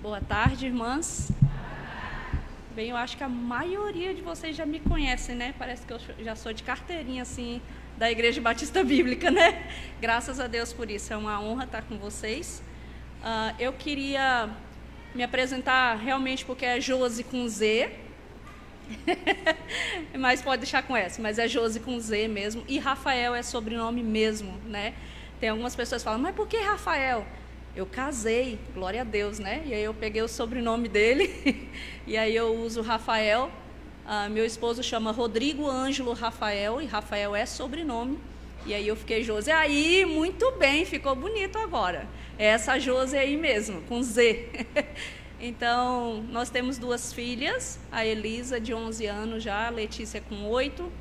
Boa tarde, irmãs. Bem, eu acho que a maioria de vocês já me conhecem, né? Parece que eu já sou de carteirinha, assim, da Igreja Batista Bíblica, né? Graças a Deus por isso, é uma honra estar com vocês. Eu queria me apresentar realmente porque é Josi com Z, mas pode deixar com S, mas é Josi com Z mesmo, e Rafael é sobrenome mesmo, né? Tem algumas pessoas que falam, mas por que Rafael? Eu casei, glória a Deus, né? E aí eu peguei o sobrenome dele, e aí eu uso Rafael. Meu esposo chama Rodrigo Ângelo Rafael, e Rafael é sobrenome. E aí eu fiquei Josi. Aí, muito bem, ficou bonito agora. É essa Josi aí mesmo, com Z. Então, nós temos 2 filhas, a Elisa, de 11 anos já, a Letícia com 8.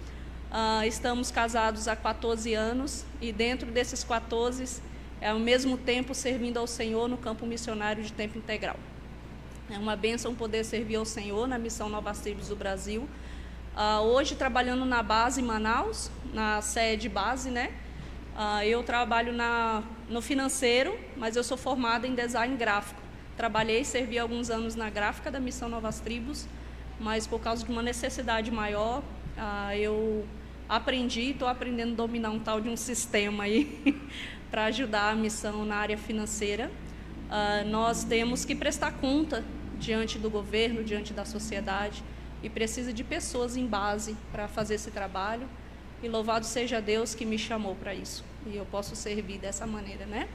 Estamos casados há 14 anos, e dentro desses 14... ao mesmo tempo servindo ao Senhor no campo missionário de tempo integral. É uma bênção poder servir ao Senhor na missão Novas Tribos do Brasil. Hoje trabalhando na base em Manaus, na sede base, né? Eu trabalho no financeiro, mas eu sou formada em design gráfico. Trabalhei e servi alguns anos na gráfica da missão Novas Tribos, mas por causa de uma necessidade maior, eu estou aprendendo a dominar um tal de um sistema aí, para ajudar a missão na área financeira. Nós temos que prestar conta diante do governo, diante da sociedade, e precisa de pessoas em base para fazer esse trabalho, e louvado seja Deus que me chamou para isso, e eu posso servir dessa maneira, né?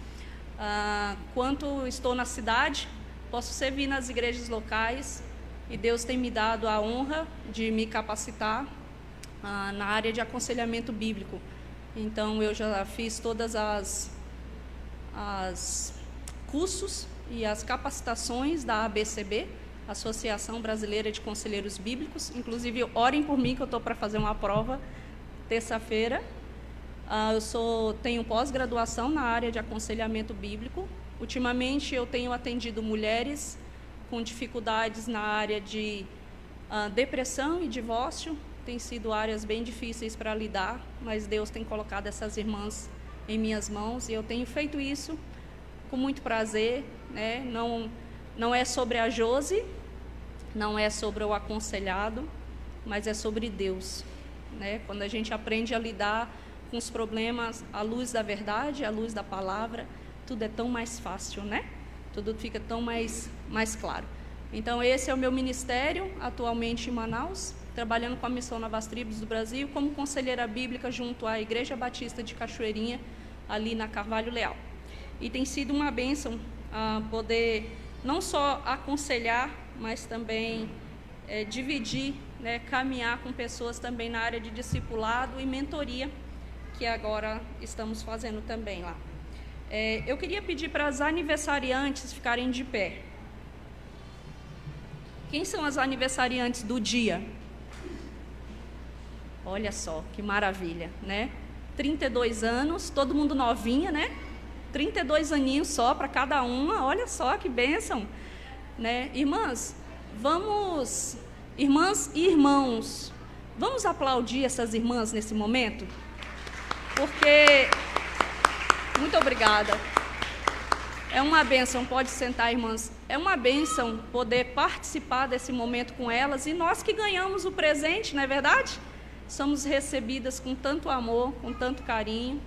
Quanto estou na cidade, posso servir nas igrejas locais, e Deus tem me dado a honra de me capacitar na área de aconselhamento bíblico. Então, eu já fiz todas as cursos e as capacitações da ABCB, Associação Brasileira de Conselheiros Bíblicos. Inclusive, orem por mim, que eu estou para fazer uma prova terça-feira. Tenho pós-graduação na área de aconselhamento bíblico. Ultimamente, eu tenho atendido mulheres com dificuldades na área de depressão e divórcio. Tem sido áreas bem difíceis para lidar, mas Deus tem colocado essas irmãs em minhas mãos, e eu tenho feito isso com muito prazer, né? Não é sobre a Josi, não é sobre o aconselhado, mas é sobre Deus, né? Quando a gente aprende a lidar com os problemas à luz da verdade, à luz da palavra, tudo é tão mais fácil, né? Tudo fica tão mais claro. Então, esse é o meu ministério, atualmente em Manaus, trabalhando com a missão Novas Tribos do Brasil, como conselheira bíblica junto à Igreja Batista de Cachoeirinha, ali na Carvalho Leal. E tem sido uma bênção poder não só aconselhar, mas também dividir, né, caminhar com pessoas também na área de discipulado e mentoria, que agora estamos fazendo também lá. Eu queria pedir para as aniversariantes ficarem de pé. Quem são as aniversariantes do dia? Olha só, que maravilha, né? 32 anos, todo mundo novinha, né? 32 aninhos só para cada uma, olha só que bênção, né? Irmãs e irmãos, vamos aplaudir essas irmãs nesse momento? Porque, muito obrigada. É uma bênção, pode sentar, irmãs. É uma bênção poder participar desse momento com elas, e nós que ganhamos o presente, não é verdade? Somos recebidas com tanto amor, com tanto carinho.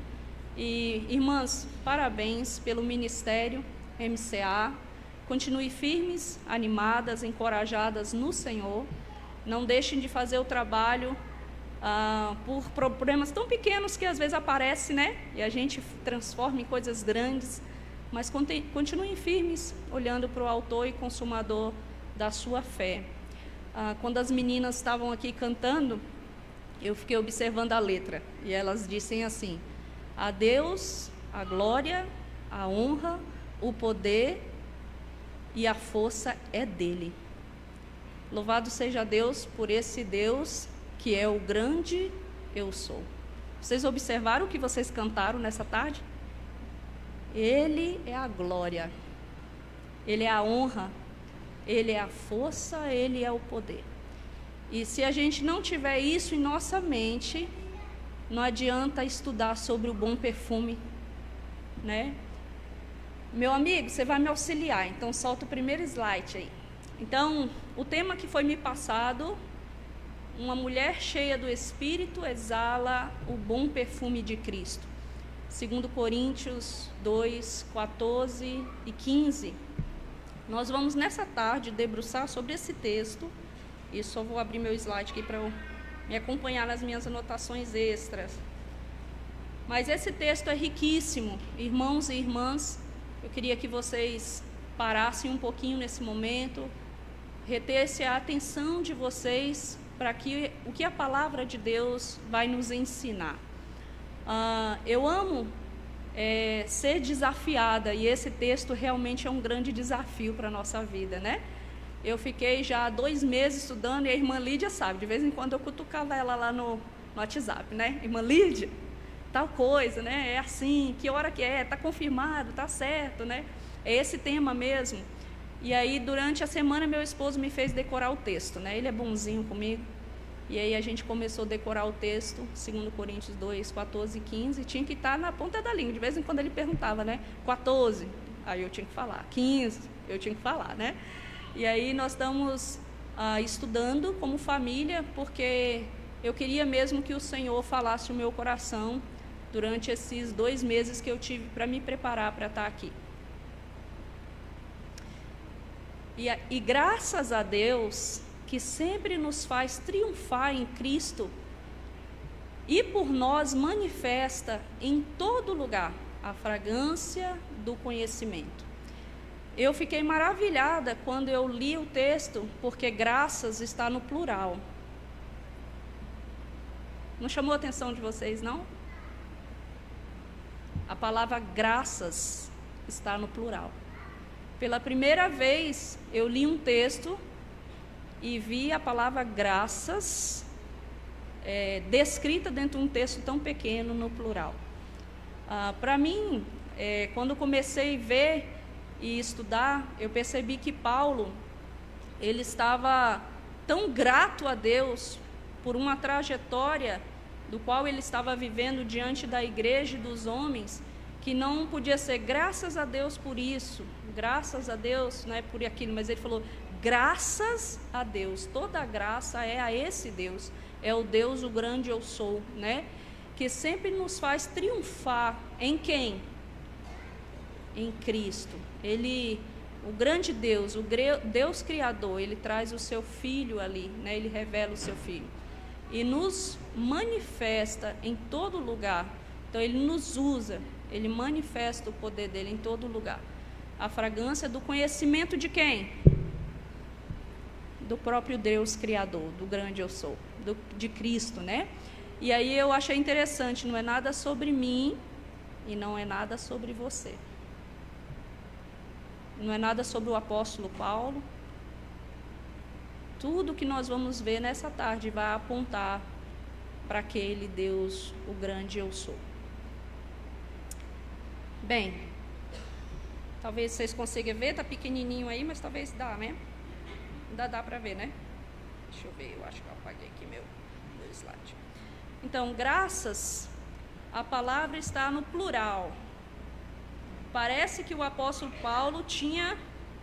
E, irmãs, parabéns pelo Ministério MCA. Continue firmes, animadas, encorajadas no Senhor. Não deixem de fazer o trabalho por problemas tão pequenos que às vezes aparecem, né? E a gente transforma em coisas grandes. Mas continuem firmes, olhando para o autor e consumador da sua fé. Quando as meninas estavam aqui cantando, eu fiquei observando a letra, e elas dizem assim: a Deus a glória, a honra, o poder e a força é dele. Louvado seja Deus por esse Deus que é o grande eu sou. Vocês observaram o que vocês cantaram nessa tarde? Ele é a glória, ele é a honra, ele é a força, ele é o poder. E se a gente não tiver isso em nossa mente, não adianta estudar sobre o bom perfume, né? Meu amigo, você vai me auxiliar, então solta o primeiro slide aí. Então, o tema que foi me passado: uma mulher cheia do Espírito exala o bom perfume de Cristo. 2 Coríntios 2, 14 e 15. Nós vamos nessa tarde debruçar sobre esse texto, e só vou abrir meu slide aqui para eu me acompanhar nas minhas anotações extras. Mas esse texto é riquíssimo, irmãos e irmãs. Eu queria que vocês parassem um pouquinho nesse momento, retessem a atenção de vocês para que o que a palavra de Deus vai nos ensinar. Eu amo ser desafiada, e esse texto realmente é um grande desafio para a nossa vida, né? Eu fiquei já 2 meses estudando, e a irmã Lídia sabe, de vez em quando eu cutucava ela lá no WhatsApp, né? Irmã Lídia, tal coisa, né? É assim, que hora que é? Está confirmado, está certo, né? É esse tema mesmo. E aí, durante a semana, meu esposo me fez decorar o texto, né? Ele é bonzinho comigo. E aí a gente começou a decorar o texto, 2 Coríntios 2, 14 e 15, tinha que estar na ponta da língua. De vez em quando ele perguntava, né? 14, aí eu tinha que falar. 15, eu tinha que falar, né? E aí nós estamos estudando como família, porque eu queria mesmo que o Senhor falasse o meu coração durante esses 2 meses que eu tive para me preparar para estar aqui. E graças a Deus, que sempre nos faz triunfar em Cristo, e por nós manifesta em todo lugar a fragrância do conhecimento. Eu fiquei maravilhada quando eu li o texto, porque graças está no plural. Não chamou a atenção de vocês, não? A palavra graças está no plural. Pela primeira vez eu li um texto e vi a palavra graças descrita dentro de um texto tão pequeno no plural. Para mim, quando comecei a ver e estudar, eu percebi que Paulo, ele estava tão grato a Deus por uma trajetória do qual ele estava vivendo diante da igreja e dos homens, que não podia ser graças a Deus por isso, graças a Deus, não é por aquilo, mas ele falou graças a Deus, toda a graça é a esse Deus, é o Deus, o grande eu sou, né? Que sempre nos faz triunfar em quem? Em Cristo. Ele, o grande Deus, o Deus Criador, ele traz o seu Filho ali, né? Ele revela o seu Filho e nos manifesta em todo lugar. Então ele nos usa, ele manifesta o poder dele em todo lugar. A fragrância do conhecimento de quem? Do próprio Deus Criador, do grande eu sou, de Cristo, né? E aí eu achei interessante, não é nada sobre mim e não é nada sobre você. Não é nada sobre o apóstolo Paulo. Tudo que nós vamos ver nessa tarde vai apontar para aquele Deus, o grande eu sou. Bem, talvez vocês consigam ver, está pequenininho aí, mas talvez dá, né? Ainda dá para ver, né? Deixa eu ver, eu acho que eu apaguei aqui meu slide. Então, graças, a palavra está no plural. Parece que o apóstolo Paulo tinha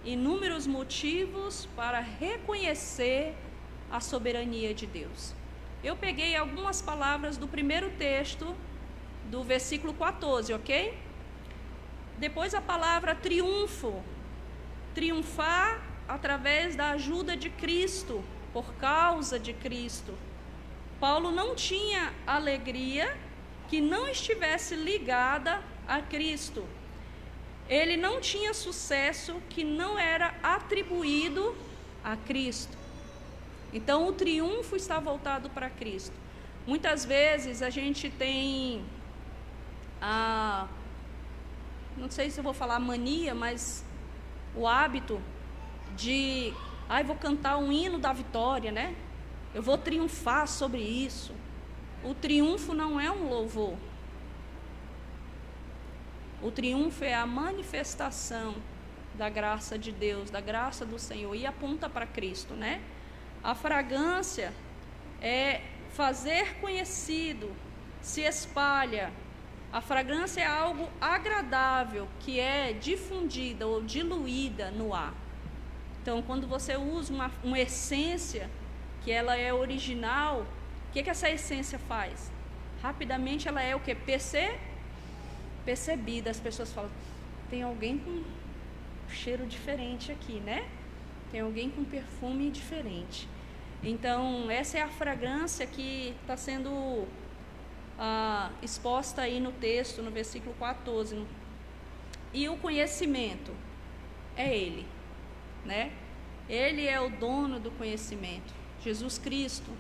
inúmeros motivos para reconhecer a soberania de Deus. Eu peguei algumas palavras do primeiro texto, do versículo 14, ok? Depois a palavra triunfo, triunfar através da ajuda de Cristo, por causa de Cristo. Paulo não tinha alegria que não estivesse ligada a Cristo. Ele não tinha sucesso que não era atribuído a Cristo. Então o triunfo está voltado para Cristo. Muitas vezes a gente tem não sei se eu vou falar mania, mas o hábito de vou cantar um hino da vitória, né? Eu vou triunfar sobre isso. O triunfo não é um louvor. O triunfo é a manifestação da graça de Deus, da graça do Senhor, e aponta para Cristo, né? A fragrância é fazer conhecido, se espalha A fragrância é algo agradável que é difundida ou diluída no ar. Então, quando você usa uma essência que ela é original, o que essa essência faz? Rapidamente ela é o que? Percebida. As pessoas falam, tem alguém com cheiro diferente aqui, né? Tem alguém com perfume diferente. Então, essa é a fragrância que está sendo exposta aí no texto, no versículo 14. E o conhecimento é Ele, né? Ele é o dono do conhecimento, Jesus Cristo.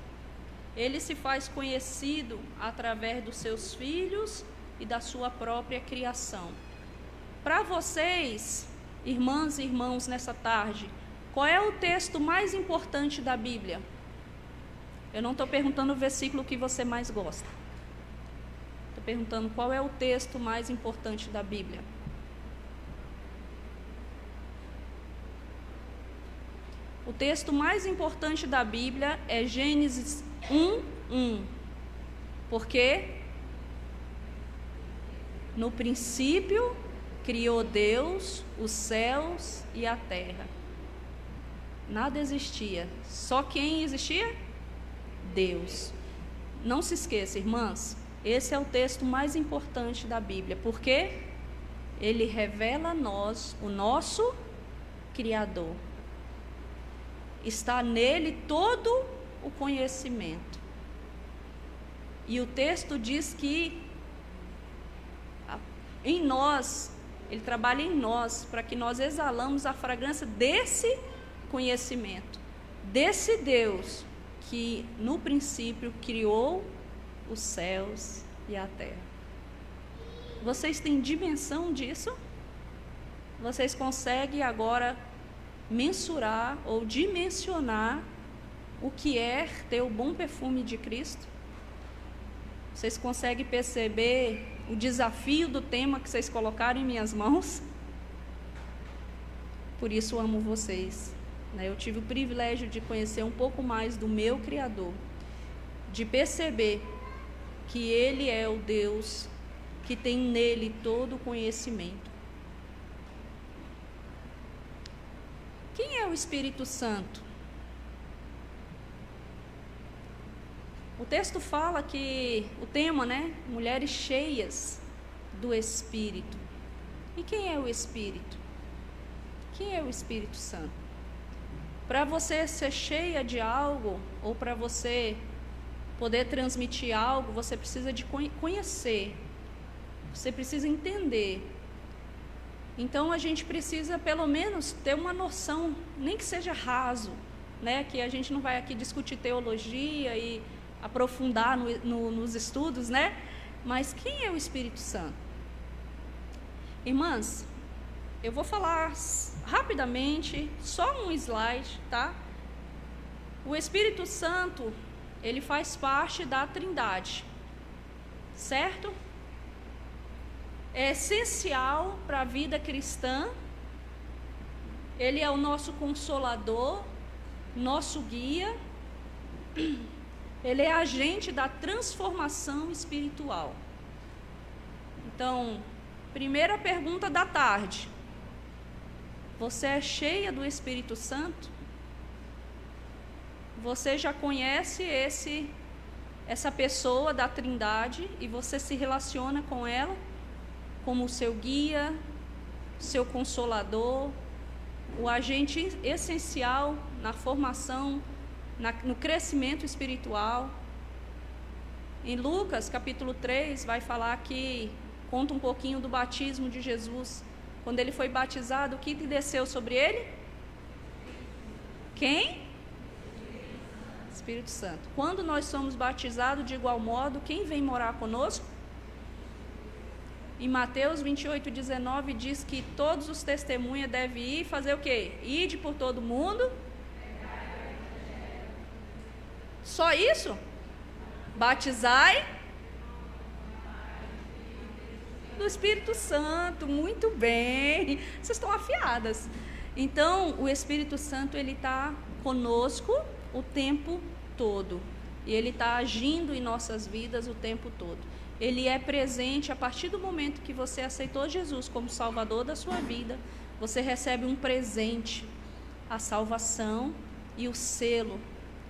Ele se faz conhecido através dos seus filhos e da sua própria criação. Para vocês, irmãs e irmãos, nessa tarde, qual é o texto mais importante da Bíblia? Eu não estou perguntando o versículo que você mais gosta. Estou perguntando qual é o texto mais importante da Bíblia. O texto mais importante da Bíblia é Gênesis 1:1. Porque no princípio criou Deus os céus e a terra. Nada existia. Só quem existia? Deus. Não se esqueça, irmãs, esse é o texto mais importante da Bíblia, porque ele revela a nós o nosso Criador. Está nele todo o conhecimento. E o texto diz que em nós, ele trabalha em nós, para que nós exalamos a fragrância desse conhecimento, desse Deus que no princípio criou os céus e a terra. Vocês têm dimensão disso? Vocês conseguem agora mensurar ou dimensionar o que é ter o bom perfume de Cristo? Vocês conseguem perceber o desafio do tema que vocês colocaram em minhas mãos? Por isso amo vocês, né? Eu tive o privilégio de conhecer um pouco mais do meu Criador, de perceber que Ele é o Deus que tem nele todo o conhecimento. Quem é o Espírito Santo? O texto fala que o tema, né? Mulheres cheias do Espírito. E quem é o Espírito? Quem é o Espírito Santo? Para você ser cheia de algo, ou para você poder transmitir algo, você precisa de conhecer. Você precisa entender. Então a gente precisa pelo menos ter uma noção, nem que seja raso, né? Que a gente não vai aqui discutir teologia e aprofundar nos estudos, né? Mas quem é o Espírito Santo? Irmãs, eu vou falar rapidamente, só um slide, tá? O Espírito Santo, ele faz parte da Trindade, certo? É essencial para a vida cristã. Ele é o nosso consolador, nosso guia. Ele é agente da transformação espiritual. Então, primeira pergunta da tarde: você é cheia do Espírito Santo? Você já conhece essa pessoa da Trindade e você se relaciona com ela como o seu guia, seu consolador, o agente essencial na formação, no crescimento espiritual. Em Lucas capítulo 3 vai falar que conta um pouquinho do batismo de Jesus. Quando ele foi batizado, o que desceu sobre ele? Quem? Espírito Santo. Quando nós somos batizados de igual modo, quem vem morar conosco? Em Mateus 28:19 diz que todos os testemunhas devem ir fazer o quê? Ide por todo mundo. Só isso? Batizai do Espírito Santo. Muito bem. Vocês estão afiadas. Então, o Espírito Santo, ele está conosco o tempo todo. E ele está agindo em nossas vidas o tempo todo. ele é presente a partir do momento que você aceitou Jesus como Salvador da sua vida. Você recebe um presente, a salvação e o selo.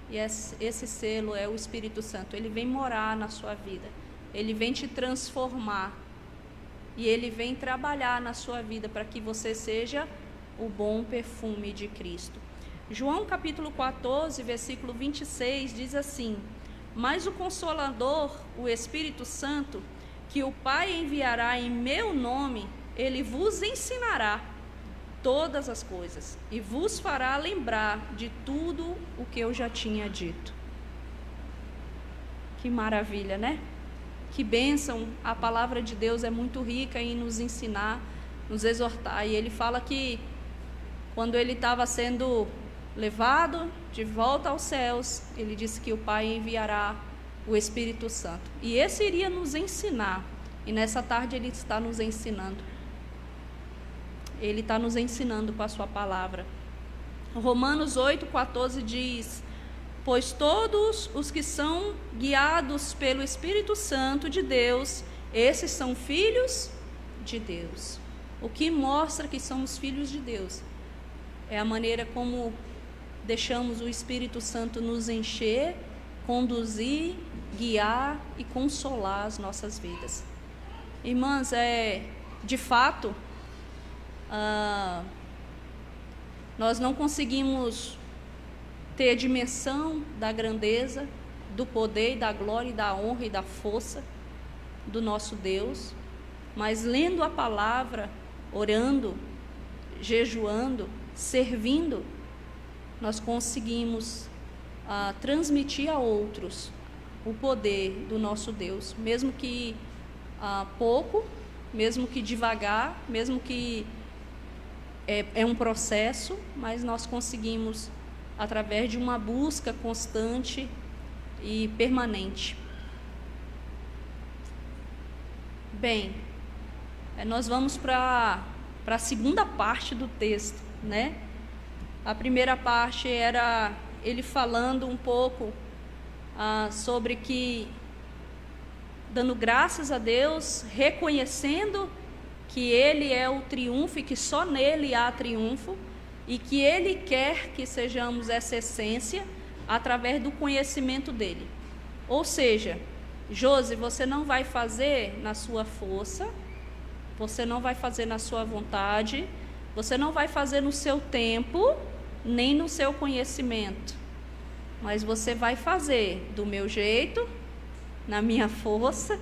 E esse selo é o Espírito Santo. Ele vem morar na sua vida. Ele vem te transformar. E ele vem trabalhar na sua vida para que você seja o bom perfume de Cristo. João capítulo 14, versículo 26 diz assim: mas o Consolador, o Espírito Santo, que o Pai enviará em meu nome, ele vos ensinará todas as coisas e vos fará lembrar de tudo o que eu já tinha dito. Que maravilha, né? Que bênção! A palavra de Deus é muito rica em nos ensinar, nos exortar. E ele fala que quando ele estava sendo levado de volta aos céus, ele disse que o Pai enviará o Espírito Santo. E esse iria nos ensinar. E nessa tarde ele está nos ensinando. Ele está nos ensinando com a sua palavra. Romanos 8,14 diz: pois todos os que são guiados pelo Espírito Santo de Deus, esses são filhos de Deus. O que mostra que somos filhos de Deus é a maneira como deixamos o Espírito Santo nos encher, conduzir, guiar e consolar as nossas vidas. Irmãs, de fato, nós não conseguimos ter a dimensão da grandeza, do poder, da glória, da honra e da força do nosso Deus, mas lendo a palavra, orando, jejuando, servindo, nós conseguimos transmitir a outros o poder do nosso Deus, mesmo que pouco, mesmo que devagar, mesmo que é um processo, mas nós conseguimos através de uma busca constante e permanente. Bem, nós vamos para a segunda parte do texto, né? A primeira parte era ele falando um pouco sobre que, dando graças a Deus, reconhecendo que Ele é o triunfo e que só nele há triunfo, e que Ele quer que sejamos essa essência através do conhecimento dEle. Ou seja, Josi, você não vai fazer na sua força, você não vai fazer na sua vontade, você não vai fazer no seu tempo, nem no seu conhecimento, mas você vai fazer do meu jeito, na minha força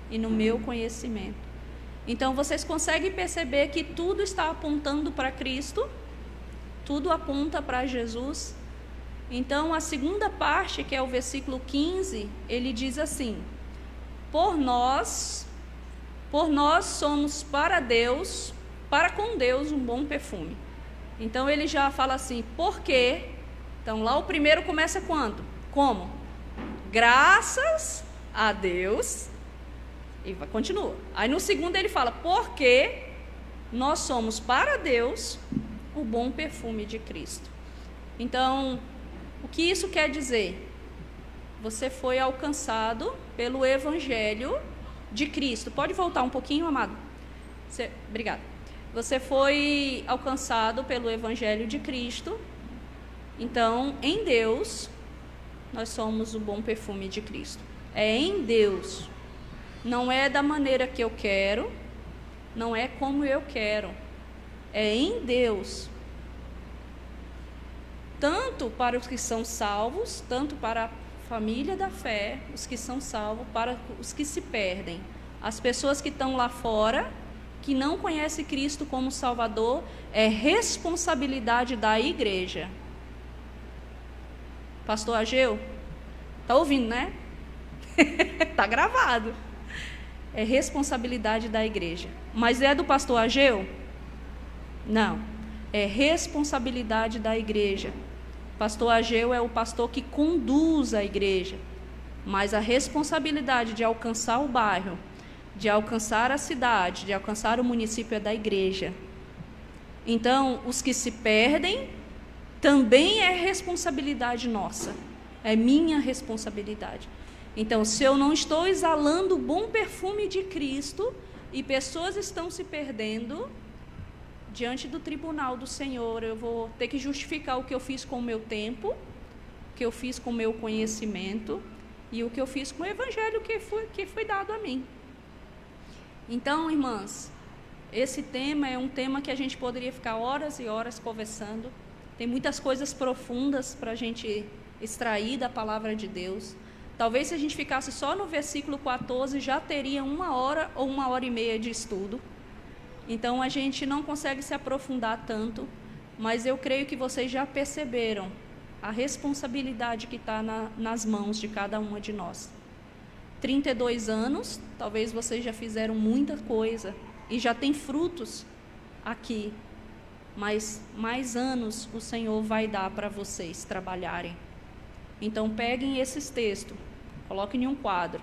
e no meu conhecimento. Então vocês conseguem perceber que tudo está apontando para Cristo, tudo aponta para Jesus. Então a segunda parte, que é o versículo 15, ele diz assim: por nós somos para Deus, para com Deus um bom perfume. Então ele já fala assim, por quê? Então lá o primeiro começa quando? Como? Graças a Deus. E continua. Aí no segundo ele fala, porque nós somos para Deus o bom perfume de Cristo. Então, o que isso quer dizer? Você foi alcançado pelo Evangelho de Cristo. Pode voltar um pouquinho, amado? Obrigada. Você foi alcançado pelo Evangelho de Cristo. Então, em Deus, nós somos o bom perfume de Cristo. É em Deus. Não é da maneira que eu quero, não é como eu quero. É em Deus. Tanto para os que são salvos, tanto para a família da fé, os que são salvos, para os que se perdem. As pessoas que estão lá fora, que não conhecem Cristo como Salvador, é responsabilidade da igreja. Pastor Ageu, está ouvindo, né? Está gravado. É responsabilidade da igreja. Mas é do pastor Ageu? Não. É responsabilidade da igreja. Pastor Ageu é o pastor que conduz a igreja. Mas a responsabilidade de alcançar o bairro, de alcançar a cidade, de alcançar o município é da igreja. Então, os que se perdem também é responsabilidade nossa. É minha responsabilidade. Então, se eu não estou exalando o bom perfume de Cristo e pessoas estão se perdendo, diante do tribunal do Senhor, eu vou ter que justificar o que eu fiz com o meu tempo, o que eu fiz com o meu conhecimento e o que eu fiz com o evangelho que foi dado a mim. Então, irmãs, esse tema é um tema que a gente poderia ficar horas e horas conversando. Tem muitas coisas profundas para a gente extrair da palavra de Deus. Talvez se a gente ficasse só no versículo 14, já teria 1 hora ou 1h30 de estudo. Então, a gente não consegue se aprofundar tanto, mas eu creio que vocês já perceberam a responsabilidade que está nas mãos de cada uma de nós. 32 anos, talvez vocês já fizeram muita coisa e já tem frutos aqui, mas mais anos o Senhor vai dar para vocês trabalharem. Então, peguem esses textos, coloquem em um quadro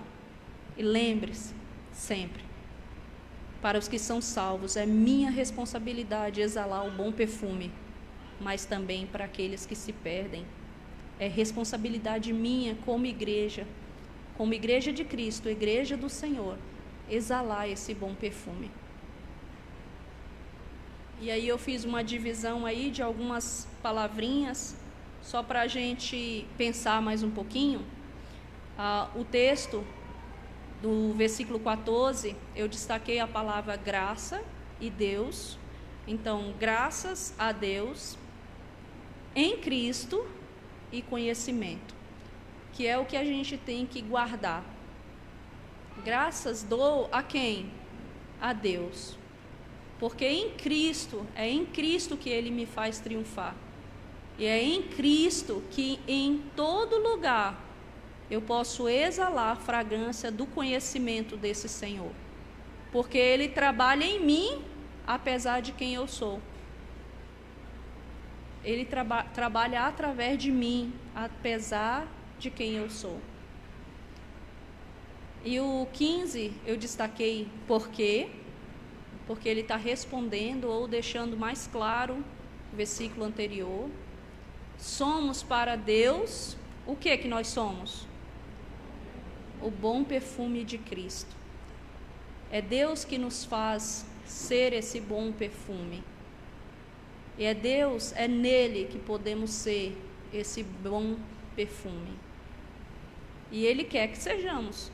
e lembre-se sempre, para os que são salvos, é minha responsabilidade exalar o bom perfume, mas também para aqueles que se perdem. É responsabilidade minha como igreja de Cristo, igreja do Senhor, exalar esse bom perfume. E aí eu fiz uma divisão aí de algumas palavrinhas, só para a gente pensar mais um pouquinho. O texto do versículo 14, eu destaquei a palavra graça e Deus. Então, graças a Deus em Cristo e conhecimento, que é o que a gente tem que guardar. Graças dou a quem? A Deus. Porque em Cristo, é em Cristo que Ele me faz triunfar. E é em Cristo que em todo lugar eu posso exalar a fragrância do conhecimento desse Senhor. Porque Ele trabalha em mim, apesar de quem eu sou. Ele trabalha através de mim, apesar de quem eu sou. E o 15 eu destaquei porque ele está respondendo ou deixando mais claro o versículo anterior. Somos para Deus, o que nós somos? O bom perfume de Cristo. É Deus que nos faz ser esse bom perfume. E é Deus, é nele que podemos ser esse bom perfume. E Ele quer que sejamos.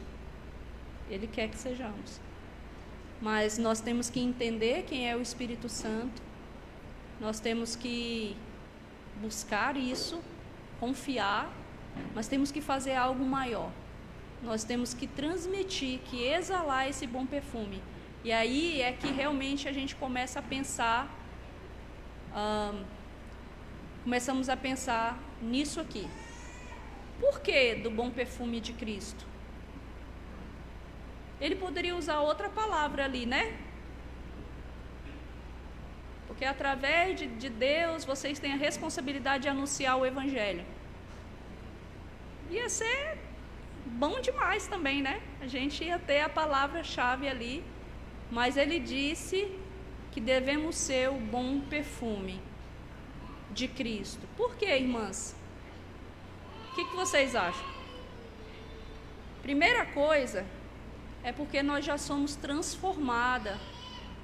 Ele quer que sejamos. Mas nós temos que entender quem é o Espírito Santo. Nós temos que buscar isso, confiar, mas temos que fazer algo maior. Nós temos que transmitir, que exalar esse bom perfume. E aí é que realmente a gente começa a pensar, começamos a pensar nisso aqui. Por que do bom perfume de Cristo? Ele poderia usar outra palavra ali, né? Porque através de Deus vocês têm a responsabilidade de anunciar o Evangelho. Ia ser bom demais também, né? A gente ia ter a palavra-chave ali, mas ele disse que devemos ser o bom perfume de Cristo. Por quê, irmãs? O que vocês acham? Primeira coisa é porque nós já somos transformadas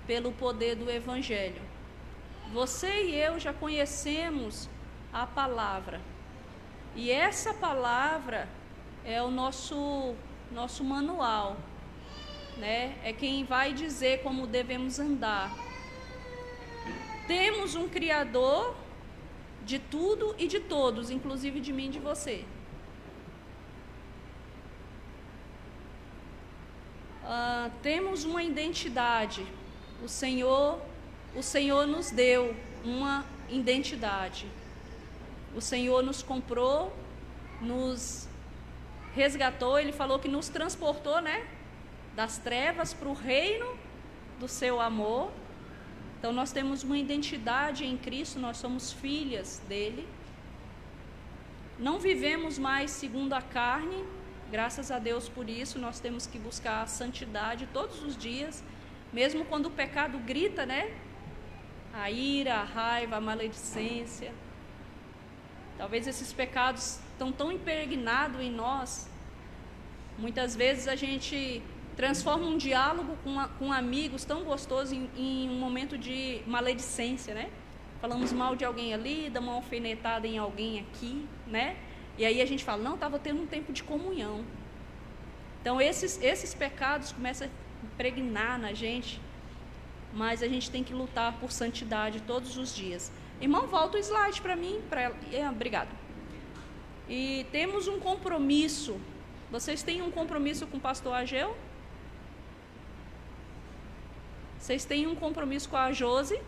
pelo poder do Evangelho. Você e eu já conhecemos a palavra. E essa palavra é o nosso manual, né? É quem vai dizer como devemos andar. Temos um Criador de tudo e de todos, inclusive de mim e de você. Temos uma identidade. O Senhor nos deu uma identidade. O Senhor nos comprou, nos resgatou. Ele falou que nos transportou, né, das trevas para o reino do seu amor. Então nós temos uma identidade em Cristo, nós somos filhas dele. Não vivemos mais segundo a carne, graças a Deus por isso. Nós temos que buscar a santidade todos os dias, mesmo quando o pecado grita, né? A ira, a raiva, a maledicência. Talvez esses pecados estão tão impregnados em nós Muitas vezes a gente transforma um diálogo com amigos tão gostoso em um momento de maledicência, né? Falamos mal de alguém ali, damos uma alfinetada em alguém aqui, né? E aí a gente fala, não, estava tendo um tempo de comunhão. Então, esses pecados começam a impregnar na gente, mas a gente tem que lutar por santidade todos os dias. Irmão, volta o slide para mim. Obrigado. E temos um compromisso. Vocês têm um compromisso com o pastor Ageu? Vocês têm um compromisso com a Josi?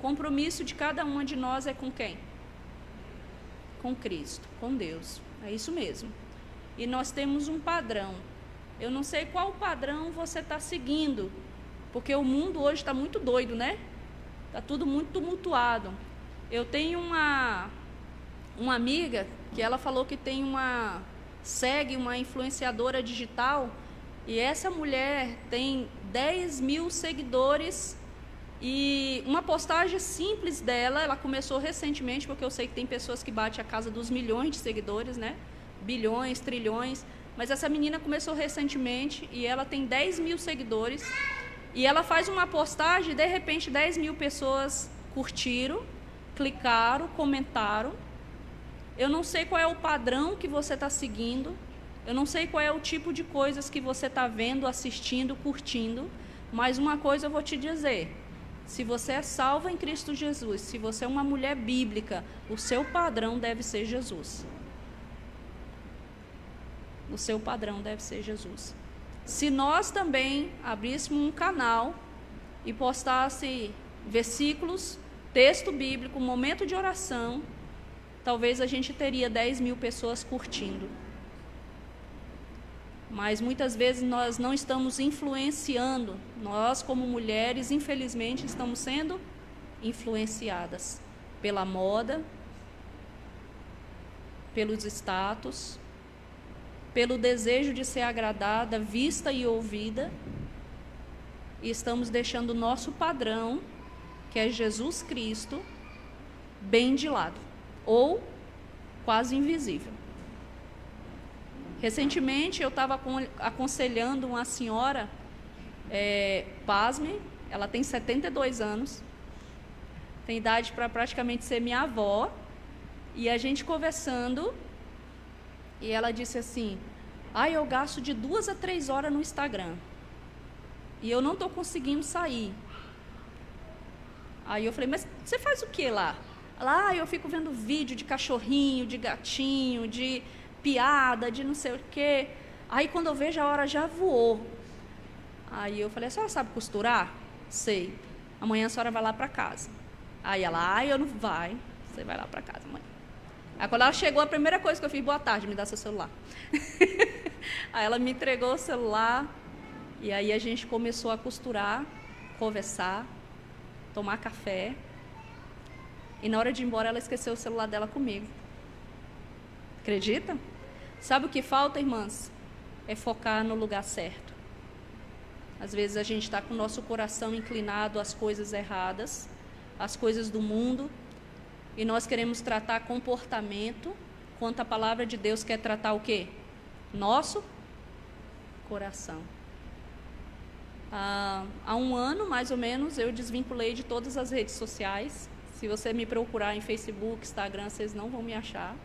Compromisso de cada uma de nós é com quem? Com Cristo, com Deus. É isso mesmo. E nós temos um padrão. Eu não sei qual padrão você está seguindo, porque o mundo hoje está muito doido, né? Está tudo muito tumultuado. Eu tenho uma amiga que ela falou que segue uma influenciadora digital, e essa mulher tem 10 mil seguidores, e uma postagem simples dela, ela começou recentemente, porque eu sei que tem pessoas que batem a casa dos milhões de seguidores, né? Bilhões, trilhões, mas essa menina começou recentemente e ela tem 10 mil seguidores, e ela faz uma postagem e de repente 10 mil pessoas curtiram, clicaram, comentaram. Eu não sei qual é o padrão que você está seguindo, eu não sei qual é o tipo de coisas que você está vendo, assistindo, curtindo, mas uma coisa eu vou te dizer: se você é salva em Cristo Jesus, se você é uma mulher bíblica, o seu padrão deve ser Jesus. O seu padrão deve ser Jesus. Se nós também abríssemos um canal e postasse versículos, texto bíblico, momento de oração, talvez a gente teria 10 mil pessoas curtindo. Mas muitas vezes nós não estamos influenciando. Nós, como mulheres, infelizmente, estamos sendo influenciadas pela moda, pelos status, pelo desejo de ser agradada, vista e ouvida, e estamos deixando o nosso padrão, que é Jesus Cristo, bem de lado, ou quase invisível. Recentemente eu estava aconselhando uma senhora, pasme, ela tem 72 anos, tem idade para praticamente ser minha avó, e a gente conversando, e ela disse assim: eu gasto de 2 a 3 horas no Instagram, e eu não estou conseguindo sair. Aí eu falei: mas você faz o que lá? Lá eu fico vendo vídeo de cachorrinho, de gatinho, de piada, de não sei o quê. Aí quando eu vejo, a hora já voou. Aí eu falei: a senhora sabe costurar? Sei. Amanhã a senhora vai lá para casa. Aí ela: eu não vai. Você vai lá para casa amanhã. Aí quando ela chegou, a primeira coisa que eu fiz: boa tarde, me dá seu celular. Aí ela me entregou o celular, e aí a gente começou a costurar, conversar, tomar café. E na hora de ir embora, ela esqueceu o celular dela comigo. Acredita? Sabe o que falta, irmãs? É focar no lugar certo. Às vezes a gente está com o nosso coração inclinado às coisas erradas, às coisas do mundo, e nós queremos tratar comportamento, quanto a palavra de Deus quer tratar o quê? Nosso coração. Há um ano, mais ou menos, eu desvinculei de todas as redes sociais. Se você me procurar em Facebook, Instagram, vocês não vão me achar.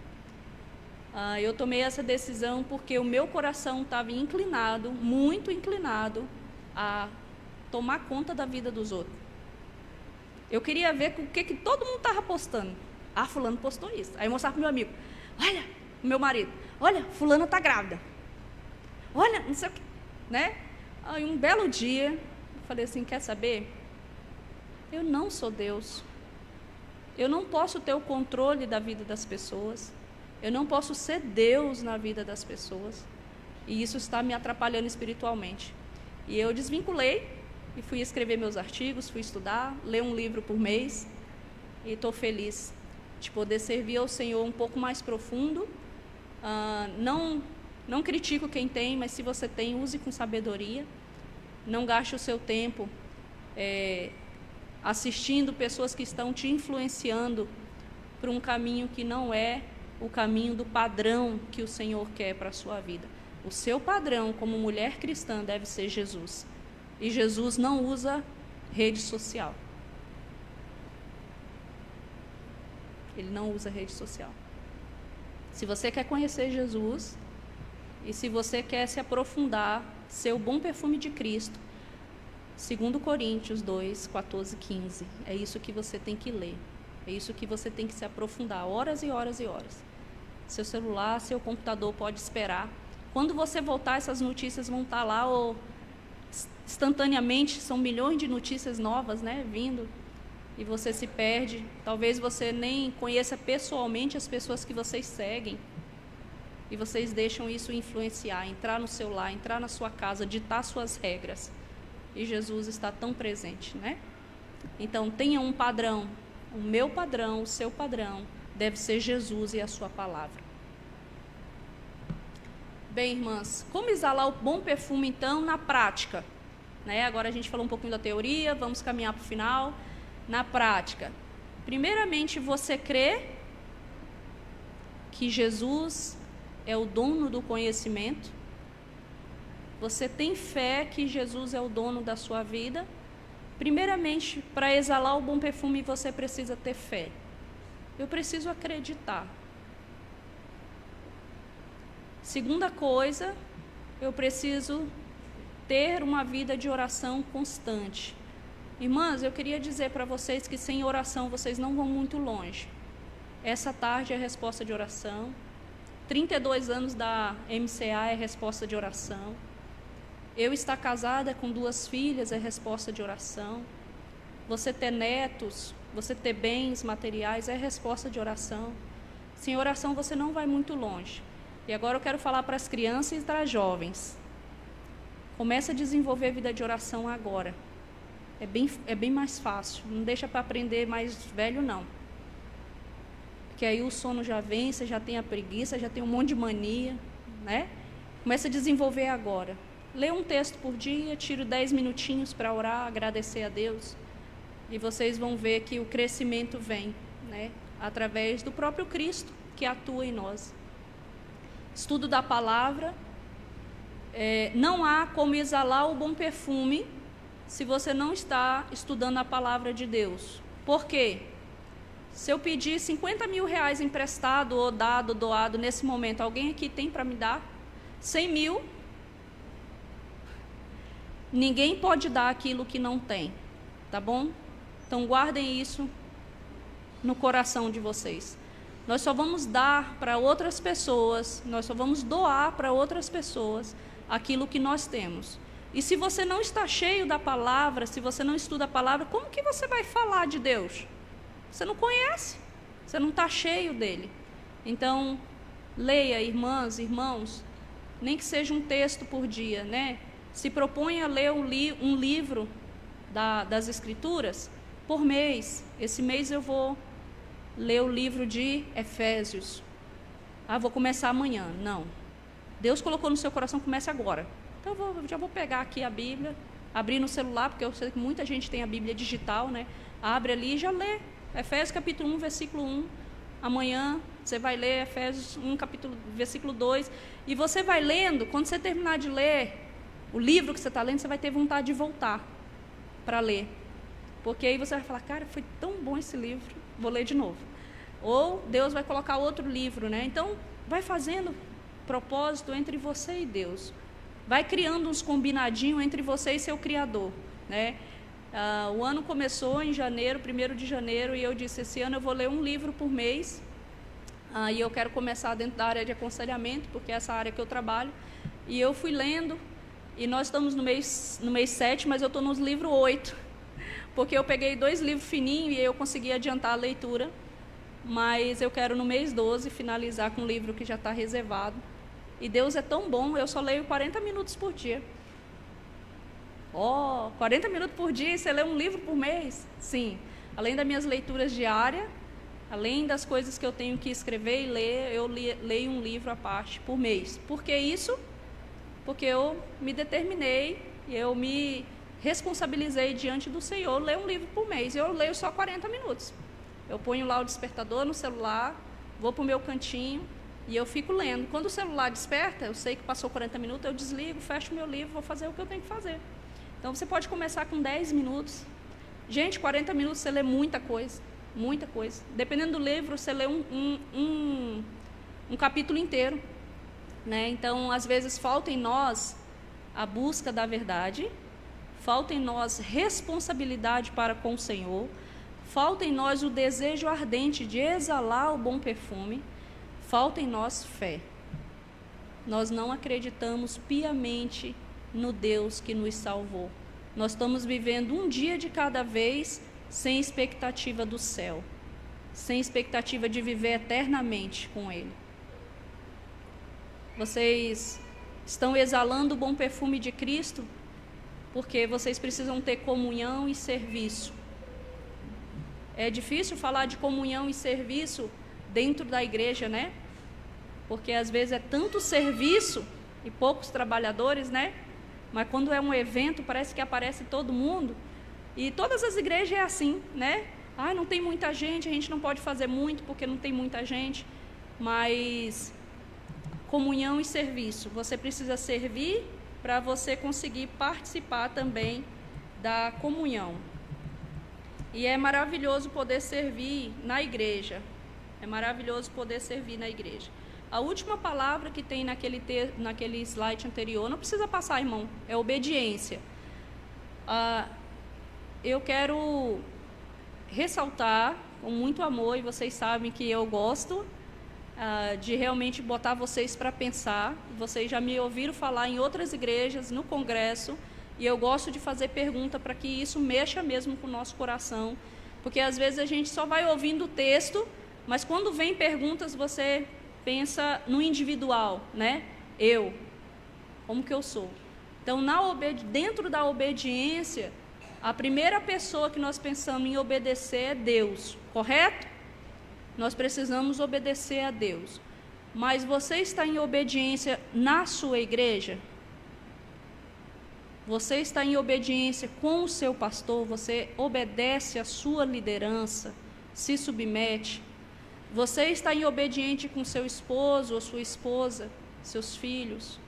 Eu tomei essa decisão porque o meu coração estava inclinado, muito inclinado, a tomar conta da vida dos outros. Eu queria ver o que todo mundo estava postando. Fulano postou isso. Aí eu mostrava para o meu amigo: olha, o meu marido, olha, fulana está grávida. Olha, não sei o que, né? Aí um belo dia, eu falei assim: quer saber? Eu não sou Deus. Eu não posso ter o controle da vida das pessoas. Eu não posso ser Deus na vida das pessoas. E isso está me atrapalhando espiritualmente. E eu desvinculei e fui escrever meus artigos, fui estudar, ler um livro por mês. E estou feliz de poder servir ao Senhor um pouco mais profundo. Não critico quem tem, mas se você tem, use com sabedoria. Não gaste o seu tempo assistindo pessoas que estão te influenciando para um caminho que não é o caminho do padrão que o Senhor quer para a sua vida. O seu padrão como mulher cristã deve ser Jesus. E Jesus não usa rede social. Ele não usa rede social. Se você quer conhecer Jesus e se você quer se aprofundar, ser o bom perfume de Cristo, 2 Coríntios 2, 14, 15, é isso que você tem que ler. É isso que você tem que se aprofundar, horas e horas e horas. Seu celular, seu computador pode esperar. Quando você voltar, essas notícias vão estar lá, ou instantaneamente, são milhões de notícias novas, né, vindo, e você se perde. Talvez você nem conheça pessoalmente as pessoas que vocês seguem, e vocês deixam isso influenciar, entrar no seu lar, entrar na sua casa, ditar suas regras. E Jesus está tão presente, né? Então, tenha um padrão. O meu padrão, o seu padrão, deve ser Jesus e a sua palavra. Bem, irmãs, como exalar o bom perfume, então, na prática? Né? Agora a gente falou um pouquinho da teoria, vamos caminhar para o final. Na prática, primeiramente, você crê que Jesus é o dono do conhecimento? Você tem fé que Jesus é o dono da sua vida? Primeiramente, para exalar o bom perfume, você precisa ter fé. Eu preciso acreditar. Segunda coisa, eu preciso ter uma vida de oração constante. Irmãs, eu queria dizer para vocês que sem oração vocês não vão muito longe. Essa tarde é resposta de oração. 32 anos da MCA é resposta de oração. Eu estar casada com 2 filhas é resposta de oração. Você ter netos, você ter bens materiais é resposta de oração. Sem oração você não vai muito longe. E agora eu quero falar para as crianças e para os jovens. Comece a desenvolver a vida de oração agora. É bem mais fácil. Não deixa para aprender mais velho, não. Porque aí o sono já vem, você já tem a preguiça, já tem um monte de mania, né? Comece a desenvolver agora. Lê um texto por dia, tiro 10 minutinhos para orar, agradecer a Deus. E vocês vão ver que o crescimento vem, né? Através do próprio Cristo que atua em nós. Estudo da palavra. Não há como exalar o bom perfume se você não está estudando a palavra de Deus. Por quê? Se eu pedir 50 mil reais emprestado ou doado nesse momento, alguém aqui tem para me dar? 100 mil? Ninguém pode dar aquilo que não tem, tá bom? Então guardem isso no coração de vocês. Nós só vamos dar para outras pessoas, nós só vamos doar para outras pessoas aquilo que nós temos. E se você não está cheio da palavra, se você não estuda a palavra, como que você vai falar de Deus? Você não conhece, você não está cheio dele. Então, leia, irmãs, irmãos, nem que seja um texto por dia, né? Se propõe a ler um livro das Escrituras por mês. Esse mês eu vou ler o livro de Efésios. Vou começar amanhã. Não. Deus colocou no seu coração, comece agora. Então eu já vou pegar aqui a Bíblia, abrir no celular, porque eu sei que muita gente tem a Bíblia digital, né? Abre ali e já lê. Efésios capítulo 1, versículo 1. Amanhã você vai ler Efésios 1, versículo 2. E você vai lendo, quando você terminar de ler o livro que você está lendo, você vai ter vontade de voltar para ler. Porque aí você vai falar, cara, foi tão bom esse livro, vou ler de novo. Ou Deus vai colocar outro livro, né? Então, vai fazendo propósito entre você e Deus. Vai criando uns combinadinhos entre você e seu Criador, né? O ano começou em janeiro, 1º de janeiro, e eu disse, esse ano eu vou ler um livro por mês. E eu quero começar dentro da área de aconselhamento, porque é essa área que eu trabalho. E eu fui lendo, e nós estamos no mês 7, mas eu estou nos livros 8. Porque eu peguei 2 livros fininhos e eu consegui adiantar a leitura. Mas eu quero no mês 12 finalizar com um livro que já está reservado. E Deus é tão bom, eu só leio 40 minutos por dia. 40 minutos por dia, você lê um livro por mês? Sim. Além das minhas leituras diárias, além das coisas que eu tenho que escrever e ler, eu leio um livro à parte por mês. Por que isso? Porque eu me determinei, eu me responsabilizei diante do Senhor, ler um livro por mês. Eu leio só 40 minutos. Eu ponho lá o despertador no celular, vou para o meu cantinho e eu fico lendo. Quando o celular desperta, eu sei que passou 40 minutos, eu desligo, fecho meu livro, vou fazer o que eu tenho que fazer. Então, você pode começar com 10 minutos. Gente, 40 minutos você lê muita coisa, muita coisa. Dependendo do livro, você lê um capítulo inteiro, né? Então, às vezes, falta em nós a busca da verdade, falta em nós responsabilidade para com o Senhor, falta em nós o desejo ardente de exalar o bom perfume, falta em nós fé. Nós não acreditamos piamente no Deus que nos salvou. Nós estamos vivendo um dia de cada vez sem expectativa do céu, sem expectativa de viver eternamente com Ele. Vocês estão exalando o bom perfume de Cristo porque vocês precisam ter comunhão e serviço. É difícil falar de comunhão e serviço dentro da igreja, né? Porque às vezes é tanto serviço e poucos trabalhadores, né? Mas quando é um evento, parece que aparece todo mundo. E todas as igrejas é assim, né? Ah, não tem muita gente, a gente não pode fazer muito porque não tem muita gente. Mas comunhão e serviço. Você precisa servir para você conseguir participar também da comunhão. E é maravilhoso poder servir na igreja. É maravilhoso poder servir na igreja. A última palavra que tem naquele slide anterior, não precisa passar, irmão, é obediência. Eu quero ressaltar com muito amor, e vocês sabem que eu gosto de realmente botar vocês para pensar. Vocês já me ouviram falar em outras igrejas, no congresso, e eu gosto de fazer pergunta para que isso mexa mesmo com o nosso coração, porque às vezes a gente só vai ouvindo o texto, mas quando vem perguntas você pensa no individual, né? Eu, como que eu sou? Então, dentro da obediência, a primeira pessoa que nós pensamos em obedecer é Deus, correto? Nós precisamos obedecer a Deus. Mas você está em obediência na sua igreja? Você está em obediência com o seu pastor? Você obedece à sua liderança? Se submete? Você está em obediente com seu esposo ou sua esposa, seus filhos?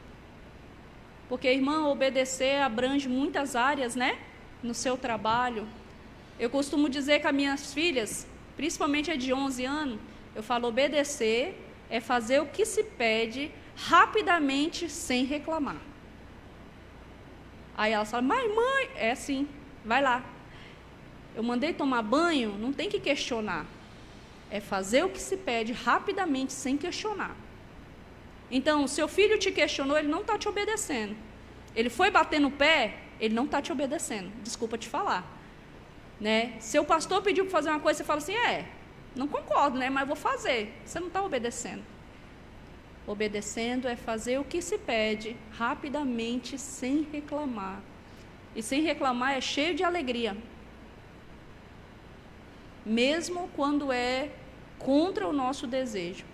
Porque, irmã, obedecer abrange muitas áreas, né? No seu trabalho. Eu costumo dizer que as minhas filhas, principalmente a de 11 anos, eu falo, obedecer é fazer o que se pede rapidamente, sem reclamar. Aí elas falam, mas mãe, é assim, vai lá. Eu mandei tomar banho, não tem que questionar. É fazer o que se pede rapidamente, sem questionar. Então, seu filho te questionou, ele não está te obedecendo. Ele foi bater no pé, ele não está te obedecendo. Desculpa te falar. Né? Seu pastor pediu para fazer uma coisa, você fala assim, não concordo, né? Mas vou fazer. Você não está obedecendo. Obedecendo é fazer o que se pede rapidamente, sem reclamar. E sem reclamar é cheio de alegria. Mesmo quando é contra o nosso desejo.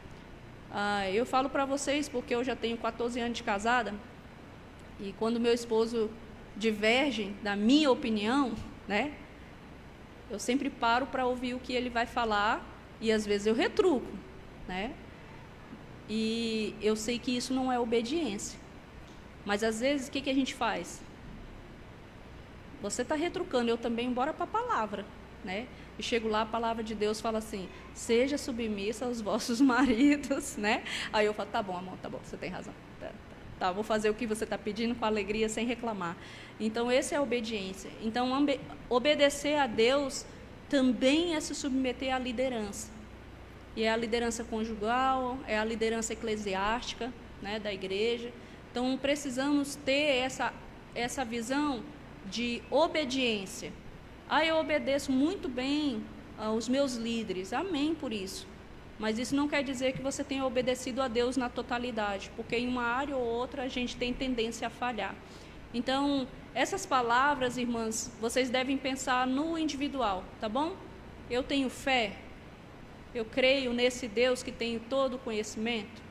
Eu falo para vocês, porque eu já tenho 14 anos de casada, e quando meu esposo diverge da minha opinião, né, eu sempre paro para ouvir o que ele vai falar, e às vezes eu retruco, né, e eu sei que isso não é obediência. Mas às vezes, o que a gente faz? Você está retrucando, eu também, bora para a palavra, né? E chego lá, a palavra de Deus fala assim, seja submissa aos vossos maridos, né? Aí eu falo, tá bom, amor, tá bom, você tem razão. Tá, vou fazer o que você está pedindo com alegria, sem reclamar. Então, essa é a obediência. Então, obedecer a Deus também é se submeter à liderança. E é a liderança conjugal, é a liderança eclesiástica, né, da igreja. Então, precisamos ter essa visão de obediência. Eu obedeço muito bem aos meus líderes, amém por isso. Mas isso não quer dizer que você tenha obedecido a Deus na totalidade, porque em uma área ou outra a gente tem tendência a falhar. Então, essas palavras, irmãs, vocês devem pensar no individual, tá bom? Eu tenho fé, eu creio nesse Deus que tem todo o conhecimento.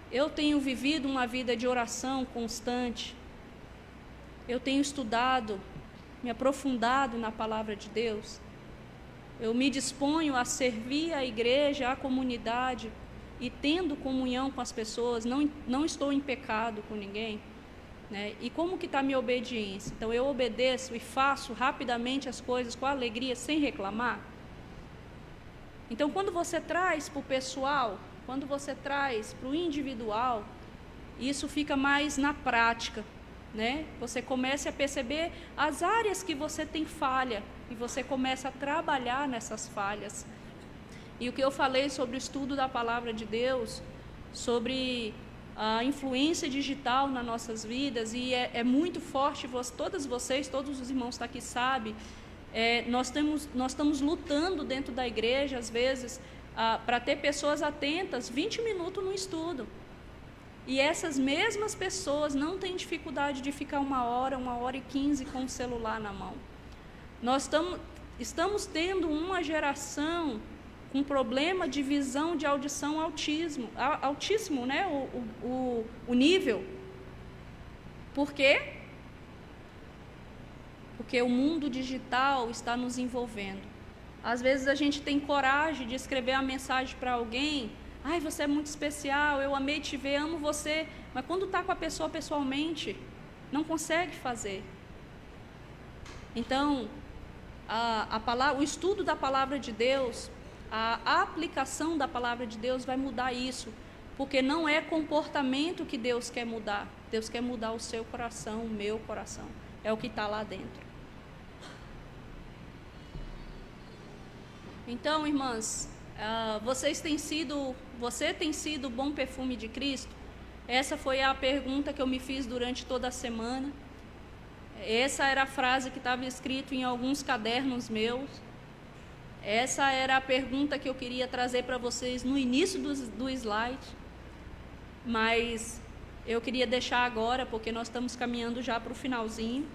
Eu tenho vivido uma vida de oração constante. Eu tenho estudado, me aprofundado na palavra de Deus. Eu me disponho a servir a igreja, a comunidade, e tendo comunhão com as pessoas, não estou em pecado com ninguém, né? E como que está a minha obediência? Então, eu obedeço e faço rapidamente as coisas com alegria, sem reclamar? Então, quando você traz para o pessoal, quando você traz para o individual, isso fica mais na prática, né? Você começa a perceber as áreas que você tem falha e você começa a trabalhar nessas falhas. E o que eu falei sobre o estudo da palavra de Deus, sobre a influência digital nas nossas vidas, e é muito forte, todos os irmãos que estão aqui sabem, nós estamos lutando dentro da igreja, às vezes, para ter pessoas atentas 20 minutos no estudo. E essas mesmas pessoas não têm dificuldade de ficar 1 hora e 15 com o celular na mão. Nós estamos tendo uma geração com problema de visão, de audição, altíssimo, né? O nível. Por quê? Porque o mundo digital está nos envolvendo. Às vezes a gente tem coragem de escrever uma mensagem para alguém: ai, você é muito especial, eu amei te ver, amo você. Mas quando está com a pessoa pessoalmente, não consegue fazer. Então, o estudo da palavra de Deus, a aplicação da palavra de Deus vai mudar isso, porque não é comportamento que Deus quer mudar. Deus quer mudar o seu coração, o meu coração. É o que está lá dentro. Então, irmãs, você tem sido o bom perfume de Cristo? Essa foi a pergunta que eu me fiz durante toda a semana. Essa era a frase que estava escrita em alguns cadernos meus. Essa era a pergunta que eu queria trazer para vocês no início do slide, mas eu queria deixar agora, porque nós estamos caminhando já para o finalzinho,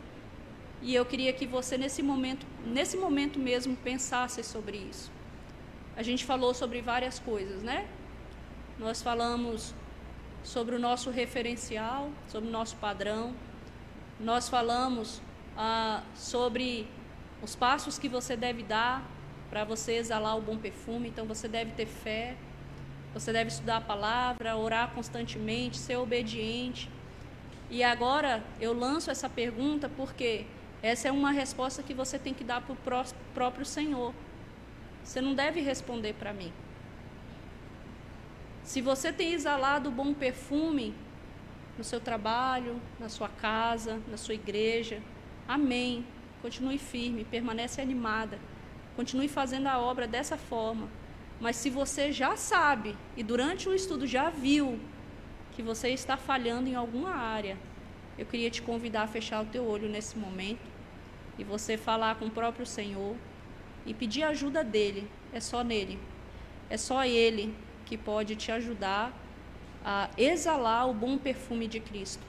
e eu queria que você, nesse momento mesmo, pensasse sobre isso. A gente falou sobre várias coisas, né? Nós falamos sobre o nosso referencial, sobre o nosso padrão. Nós falamos sobre os passos que você deve dar para você exalar o bom perfume. Então, você deve ter fé, você deve estudar a palavra, orar constantemente, ser obediente. E agora eu lanço essa pergunta porque essa é uma resposta que você tem que dar para o próprio Senhor. Você não deve responder para mim. Se você tem exalado o bom perfume no seu trabalho, na sua casa, na sua igreja, amém. Continue firme, permanece animada. Continue fazendo a obra dessa forma. Mas se você já sabe e durante o estudo já viu que você está falhando em alguma área, eu queria te convidar a fechar o teu olho nesse momento e você falar com o próprio Senhor e pedir a ajuda dele. É só nele. É só ele que pode te ajudar a exalar o bom perfume de Cristo.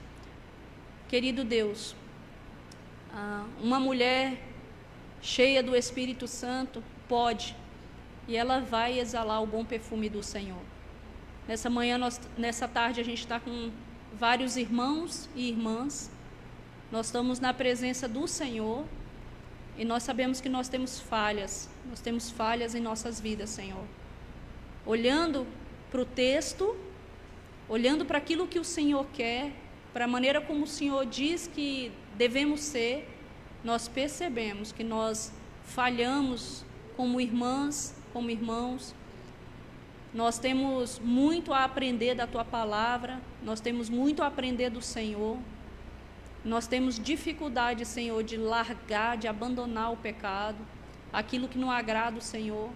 Querido Deus, uma mulher cheia do Espírito Santo pode, e ela vai exalar o bom perfume do Senhor. Nessa tarde a gente está com vários irmãos e irmãs. Nós estamos na presença do Senhor e nós sabemos que nós temos falhas em nossas vidas, Senhor. Olhando para o texto, olhando para aquilo que o Senhor quer, para a maneira como o Senhor diz que devemos ser, nós percebemos que nós falhamos como irmãs, como irmãos. Nós temos muito a aprender da Tua palavra, nós temos muito a aprender do Senhor. Nós temos dificuldade, Senhor, de largar, de abandonar o pecado, aquilo que não agrada o Senhor.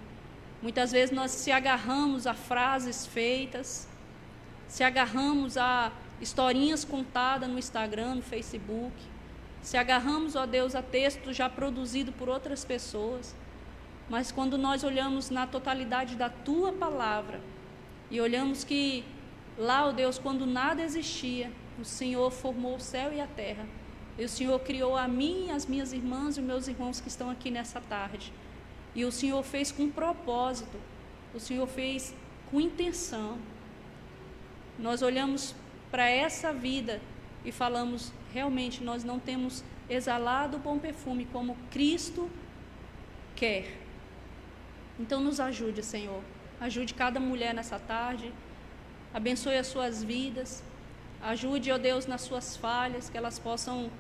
Muitas vezes nós se agarramos a frases feitas, se agarramos a historinhas contadas no Instagram, no Facebook, se agarramos, ó Deus, a textos já produzidos por outras pessoas. Mas quando nós olhamos na totalidade da Tua palavra e olhamos que lá, ó Deus, quando nada existia, o Senhor formou o céu e a terra. E o Senhor criou a mim, as minhas irmãs e os meus irmãos que estão aqui nessa tarde. E o Senhor fez com propósito, o Senhor fez com intenção. Nós olhamos para essa vida e falamos, realmente nós não temos exalado o bom perfume como Cristo quer. Então nos ajude, Senhor. Ajude cada mulher nessa tarde, abençoe as suas vidas, ajude, ó Deus, nas suas falhas, que elas possam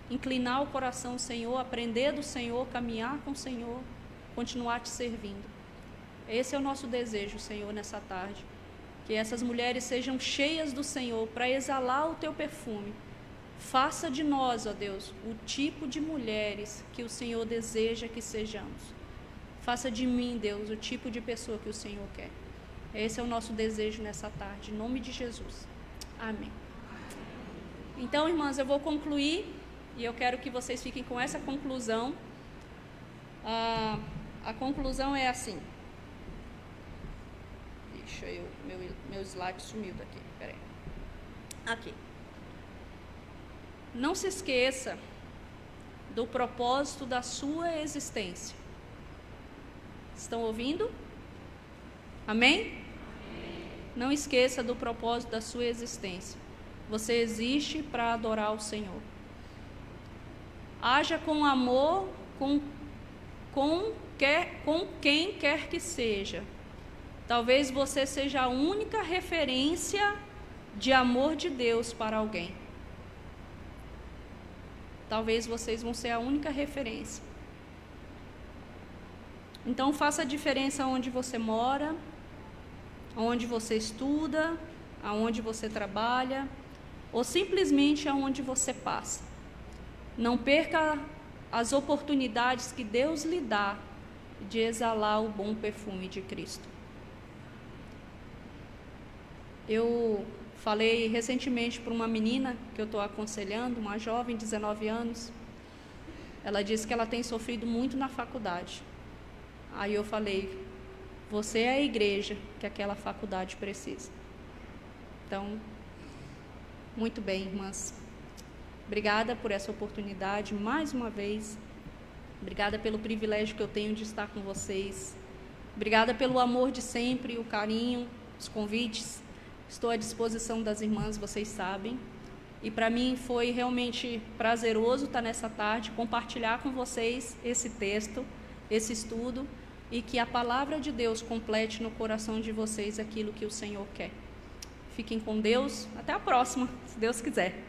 inclinar o coração ao Senhor, aprender do Senhor, caminhar com o Senhor, continuar te servindo. Esse é o nosso desejo, Senhor, nessa tarde, que essas mulheres sejam cheias do Senhor para exalar o teu perfume. Faça de nós, ó Deus, o tipo de mulheres que o Senhor deseja que sejamos. Faça de mim, Deus, o tipo de pessoa que o Senhor quer. Esse é o nosso desejo nessa tarde, em nome de Jesus. Amém. Então, irmãs, eu vou concluir e eu quero que vocês fiquem com essa conclusão. A conclusão é assim. Deixa eu... Meu slide sumiu daqui. Peraí. Aqui. Não se esqueça do propósito da sua existência. Estão ouvindo? Amém? Amém. Não esqueça do propósito da sua existência. Você existe para adorar o Senhor. Haja com amor com quem quer que seja. Talvez você seja a única referência de amor de Deus para alguém. Talvez vocês vão ser a única referência. Então faça a diferença onde você mora, onde você estuda, aonde você trabalha, ou simplesmente aonde você passa. Não perca as oportunidades que Deus lhe dá de exalar o bom perfume de Cristo. Eu falei recentemente para uma menina que eu estou aconselhando, uma jovem de 19 anos. Ela disse que ela tem sofrido muito na faculdade. Aí eu falei, você é a igreja que aquela faculdade precisa. Então, muito bem, irmãs. Obrigada por essa oportunidade, mais uma vez. Obrigada pelo privilégio que eu tenho de estar com vocês. Obrigada pelo amor de sempre, o carinho, os convites. Estou à disposição das irmãs, vocês sabem. E para mim foi realmente prazeroso estar nessa tarde, compartilhar com vocês esse texto, esse estudo, e que a palavra de Deus complete no coração de vocês aquilo que o Senhor quer. Fiquem com Deus. Até a próxima, se Deus quiser.